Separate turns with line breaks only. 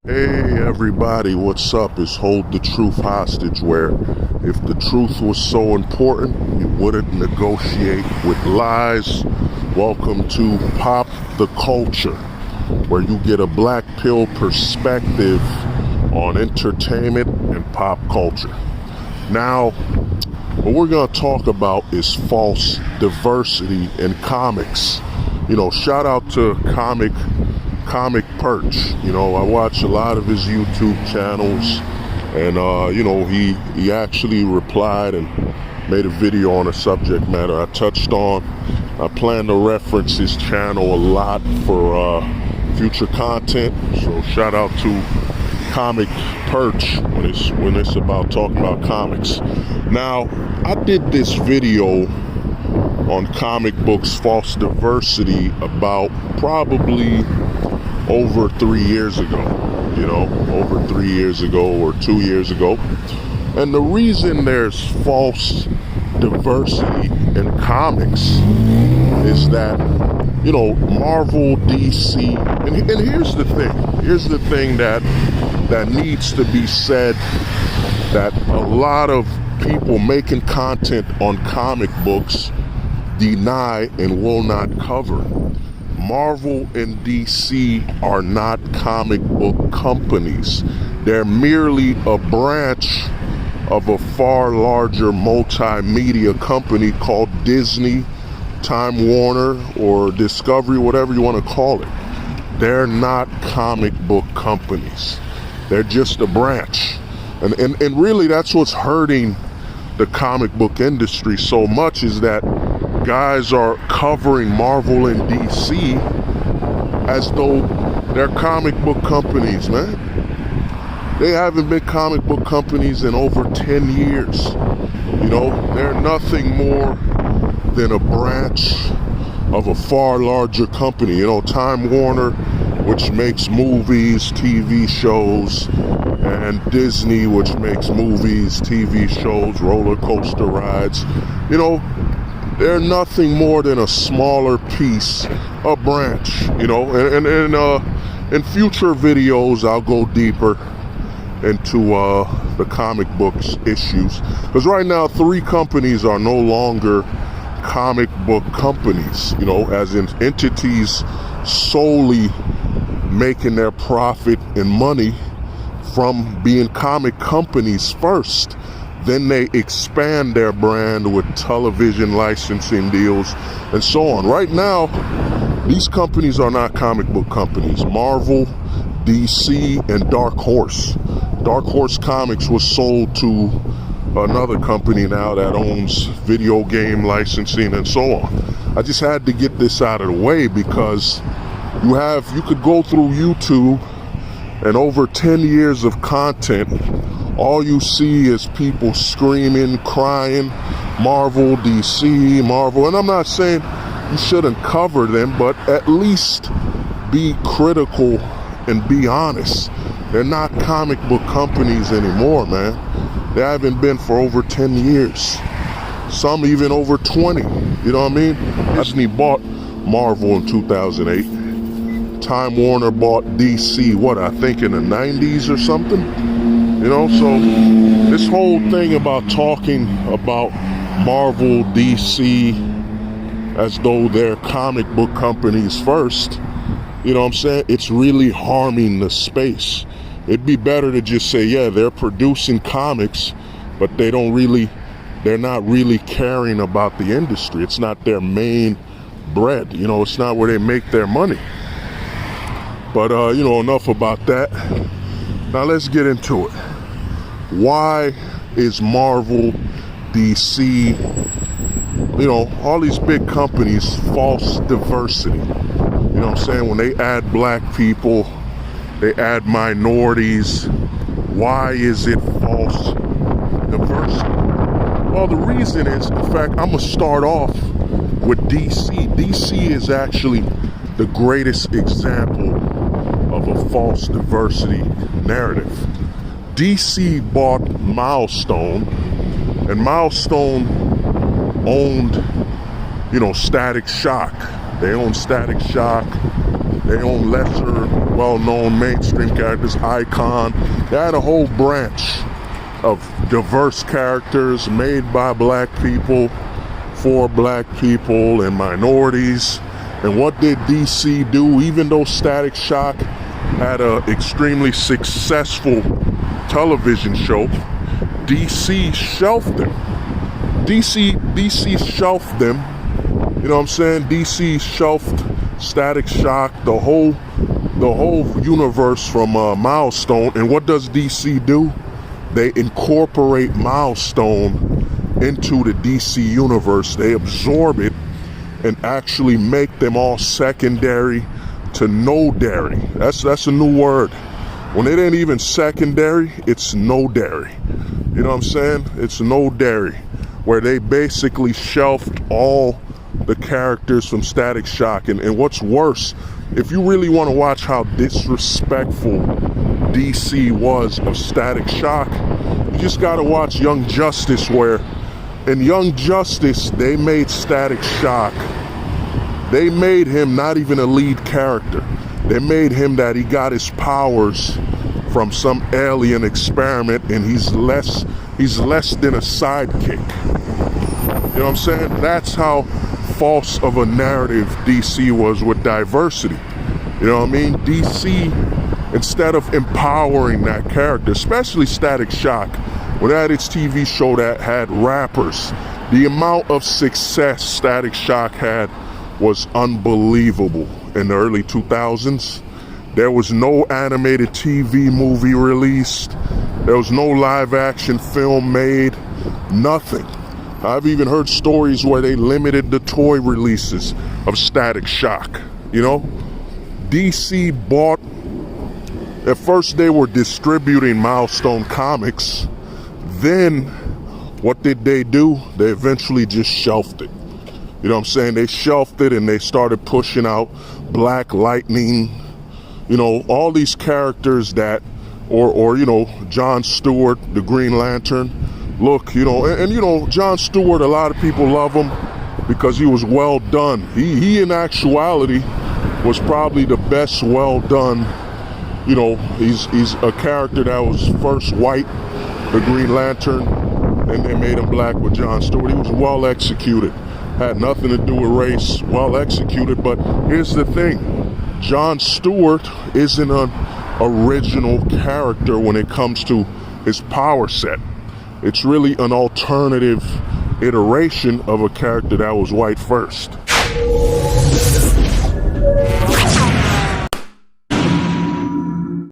Hey everybody, what's up? It's Hold the Truth Hostage, where if the truth was so important, you wouldn't negotiate with lies. Welcome to Pop the Culture, where you get a black pill perspective on entertainment and pop culture. Now, what we're going to talk about is false diversity in comics. You know, shout out to Comic Perch. You know, I watch a lot of his YouTube channels, and you know, he actually replied and made a video on a subject matter I touched on. I plan to reference his channel a lot for future content, so shout out to Comic Perch when it's about talking about comics. Now, I did this video on comic books false diversity about probably over 3 years ago, you know, over 3 years ago or 2 years ago. And the reason there's false diversity in comics is that, you know, Marvel, DC, and here's the thing that needs to be said, that a lot of people making content on comic books deny and will not cover. Marvel and DC are not comic book companies. They're merely a branch of a far larger multimedia company called Disney, Time Warner, or Discovery, whatever you want to call it. They're not comic book companies. They're just a branch. And really that's what's hurting the comic book industry so much, is that guys are covering Marvel and DC as though they're comic book companies, man. They haven't been comic book companies in over 10 years. You know, they're nothing more than a branch of a far larger company. You know, Time Warner, which makes movies, TV shows, and Disney, which makes movies, TV shows, roller coaster rides. You know, they're nothing more than a smaller piece, a branch, you know. And in future videos, I'll go deeper into the comic books issues, because right now 3 companies are no longer comic book companies, you know, as in entities solely making their profit and money from being comic companies first. Then they expand their brand with television licensing deals and so on. Right now, these companies are not comic book companies. Marvel, DC, and Dark Horse. Dark Horse Comics was sold to another company now that owns video game licensing and so on. I just had to get this out of the way, because you could go through YouTube, and over 10 years of content, all you see is people screaming, crying, Marvel, DC, Marvel. And I'm not saying you shouldn't cover them, but at least be critical and be honest. They're not comic book companies anymore, man. They haven't been for over 10 years. Some even over 20. You know what I mean? Disney bought Marvel in 2008. Time Warner bought DC, I think in the 90s or something? You know, so this whole thing about talking about Marvel, DC, as though they're comic book companies first, you know what I'm saying? It's really harming the space. It'd be better to just say, yeah, they're producing comics, but they're not really caring about the industry. It's not their main bread. You know, it's not where they make their money. But, you know, enough about that. Now let's get into it. Why is Marvel, DC, you know, all these big companies, false diversity? You know what I'm saying? When they add black people, they add minorities. Why is it false diversity? Well, the reason is, in fact, I'm going to start off with DC. DC is actually the greatest example of a false diversity narrative. DC bought Milestone, and Milestone owned Static Shock. They own Static Shock. They own lesser, well-known mainstream characters, Icon. They had a whole branch of diverse characters made by black people, for black people and minorities. And what did DC do? Even though Static Shock had an extremely successful television show, DC shelved them. DC shelved them. You know what I'm saying? DC shelved Static Shock, the whole universe from Milestone. And what does DC do? They incorporate Milestone into the DC universe. They absorb it and actually make them all secondary to no-dairy. That's a new word. When it ain't even secondary, it's no-dairy. You know what I'm saying? It's no-dairy, where they basically shelved all the characters from Static Shock. And what's worse, if you really want to watch how disrespectful DC was of Static Shock, you just got to watch Young Justice, where in Young Justice, they made Static Shock. They made him not even a lead character. They made him that he got his powers from some alien experiment, and he's less than a sidekick. You know what I'm saying? That's how false of a narrative DC was with diversity. You know what I mean? DC, instead of empowering that character, especially Static Shock, when it had its TV show that had rappers, the amount of success Static Shock had was unbelievable in the early 2000s. There was no animated TV movie released. There was no live action film made. Nothing. I've even heard stories where they limited the toy releases of Static Shock. DC bought, at first they were distributing Milestone Comics. Then what did they do? They eventually just shelved it. You know what I'm saying? They shelved it and they started pushing out Black Lightning, all these characters that, or John Stewart, the Green Lantern. Look, and John Stewart, a lot of people love him because he was well done. He in actuality was probably the best well done. He's a character that was first white, the Green Lantern, and they made him black with John Stewart. He was well executed. Had nothing to do with race, well executed. But here's the thing, John Stewart isn't an original character when it comes to his power set. It's really an alternative iteration of a character that was white first.